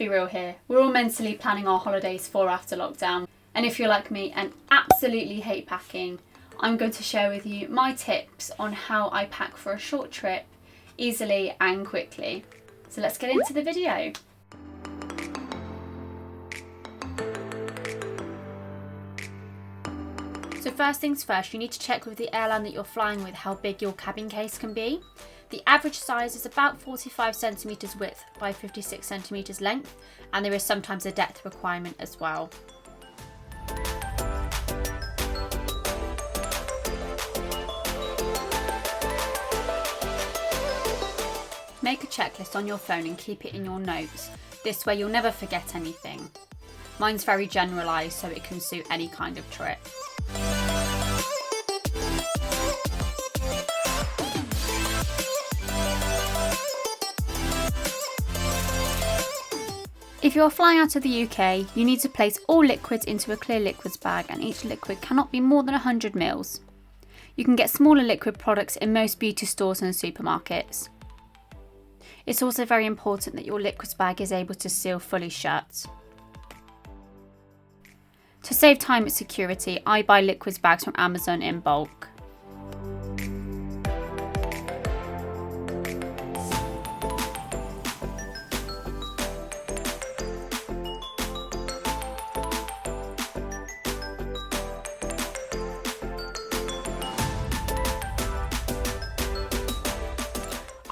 be real here. We're all mentally planning our holidays for after lockdown. And if you're like me and absolutely hate packing, I'm going to share with you my tips on how I pack for a short trip easily and quickly. So let's get into the video. So first things first, you need to check with the airline that you're flying with how big your cabin case can be. The average size is about 45 centimetres width by 56 centimetres length, and there is sometimes a depth requirement as well. Make a checklist on your phone and keep it in your notes. This way you'll never forget anything. Mine's very generalised, so it can suit any kind of trip. If you're flying out of the UK, you need to place all liquids into a clear liquids bag, and each liquid cannot be more than 100 ml. You can get smaller liquid products in most beauty stores and supermarkets. It's also very important that your liquids bag is able to seal fully shut. To save time and security, I buy liquids bags from Amazon in bulk.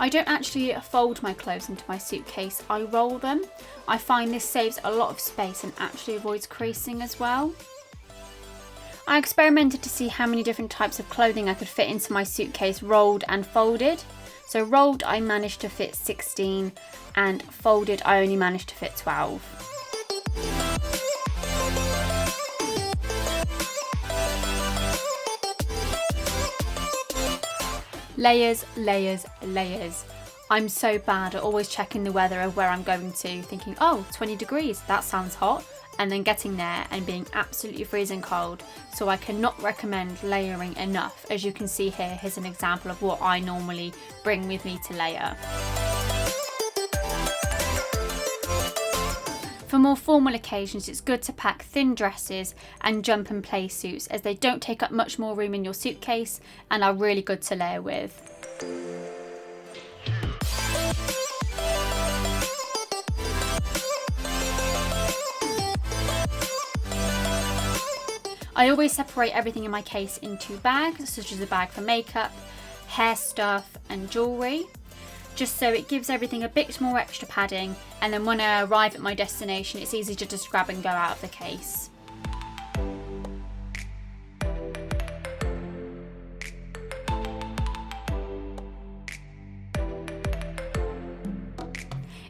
I don't actually fold my clothes into my suitcase, I roll them. I find this saves a lot of space and actually avoids creasing as well. I experimented to see how many different types of clothing I could fit into my suitcase rolled and folded. So rolled I managed to fit 16 and folded I only managed to fit 12. Layers, layers, layers. I'm so bad at always checking the weather of where I'm going to, thinking, oh, 20 degrees, that sounds hot, and then getting there and being absolutely freezing cold. So I cannot recommend layering enough. As you can see here, here's an example of what I normally bring with me to layer. For more formal occasions, it's good to pack thin dresses and jump and play suits, as they don't take up much more room in your suitcase and are really good to layer with. I always separate everything in my case into bags, such as a bag for makeup, hair stuff and jewellery, just so it gives everything a bit more extra padding, and then when I arrive at my destination it's easy to just grab and go out of the case.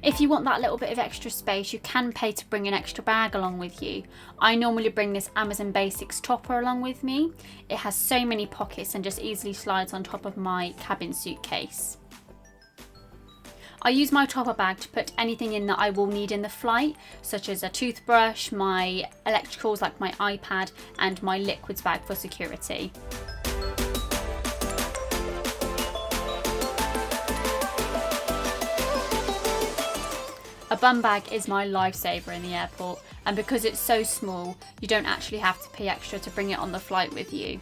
If you want that little bit of extra space, you can pay to bring an extra bag along with you. I normally bring this Amazon Basics topper along with me. It has so many pockets and just easily slides on top of my cabin suitcase. I use my topper bag to put anything in that I will need in the flight, such as a toothbrush, my electricals like my iPad, and my liquids bag for security. A bum bag is my lifesaver in the airport, and because it's so small, you don't actually have to pay extra to bring it on the flight with you.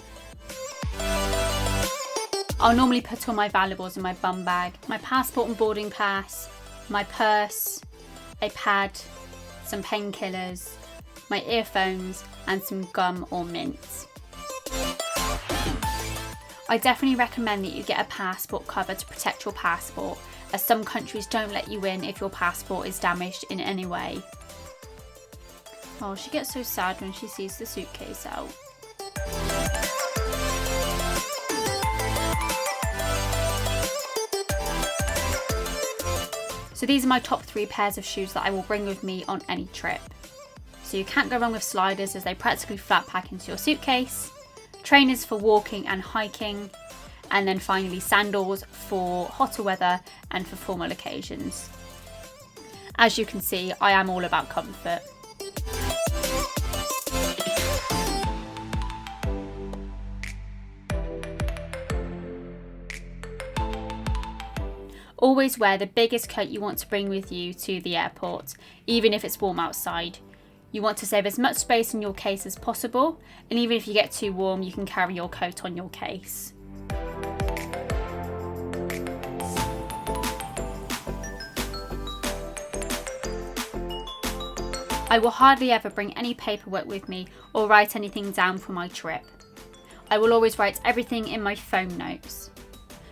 I'll normally put all my valuables in my bum bag: my passport and boarding pass, my purse, a pad, some painkillers, my earphones, and some gum or mints. I definitely recommend that you get a passport cover to protect your passport, as some countries don't let you in if your passport is damaged in any way. Oh, she gets so sad when she sees the suitcase out. So these are my top 3 pairs of shoes that I will bring with me on any trip. So you can't go wrong with sliders, as they practically flat pack into your suitcase, trainers for walking and hiking, and then finally sandals for hotter weather and for formal occasions. As you can see, I am all about comfort. Always wear the biggest coat you want to bring with you to the airport, even if it's warm outside. You want to save as much space in your case as possible, and even if you get too warm, you can carry your coat on your case. I will hardly ever bring any paperwork with me or write anything down for my trip. I will always write everything in my phone notes.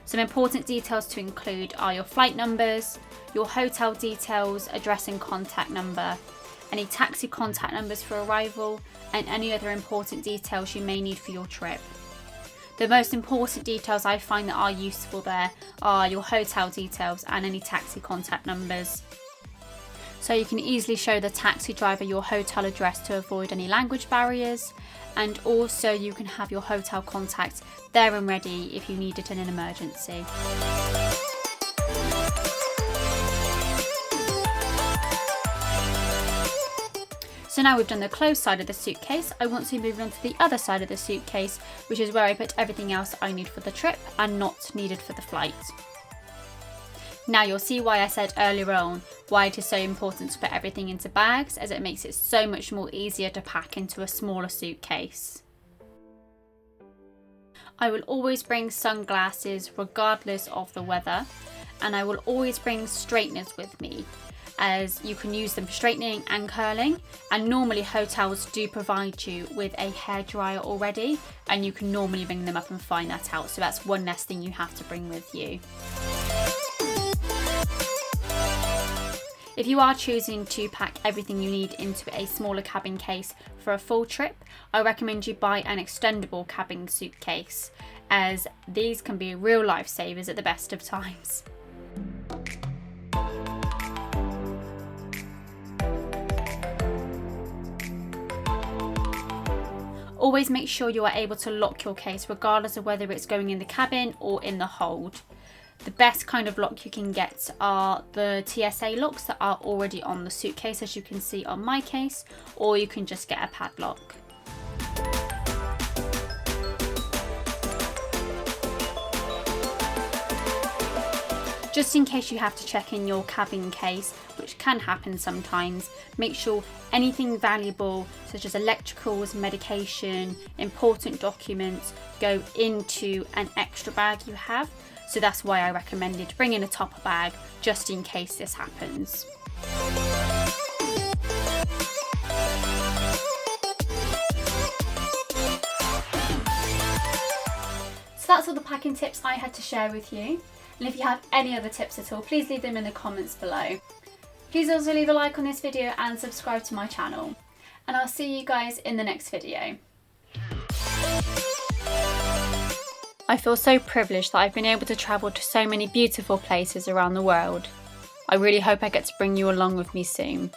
Some important details to include are your flight numbers, your hotel details, address and contact number, any taxi contact numbers for arrival, and any other important details you may need for your trip. The most important details I find that are useful there are your hotel details and any taxi contact numbers. So you can easily show the taxi driver your hotel address to avoid any language barriers, and also you can have your hotel contact there and ready if you need it in an emergency. So now we've done the closed side of the suitcase, I want to move on to the other side of the suitcase, which is where I put everything else I need for the trip and not needed for the flight. Now you'll see why I said earlier on why it is so important to put everything into bags, as it makes it so much more easier to pack into a smaller suitcase. I will always bring sunglasses regardless of the weather, and I will always bring straighteners with me, as you can use them for straightening and curling, and normally hotels do provide you with a hairdryer already, and you can normally ring them up and find that out, so that's one less thing you have to bring with you. If you are choosing to pack everything you need into a smaller cabin case for a full trip, I recommend you buy an extendable cabin suitcase, as these can be real lifesavers at the best of times. Always make sure you are able to lock your case regardless of whether it's going in the cabin or in the hold. The best kind of lock you can get are the TSA locks that are already on the suitcase, as you can see on my case, or you can just get a padlock. Just in case you have to check in your cabin case, which can happen sometimes, make sure anything valuable such as electricals, medication, important documents go into an extra bag you have. So that's why I recommended bringing a topper bag just in case this happens. So that's all the packing tips I had to share with you. And if you have any other tips at all, please leave them in the comments below. Please also leave a like on this video and subscribe to my channel. And I'll see you guys in the next video. I feel so privileged that I've been able to travel to so many beautiful places around the world. I really hope I get to bring you along with me soon.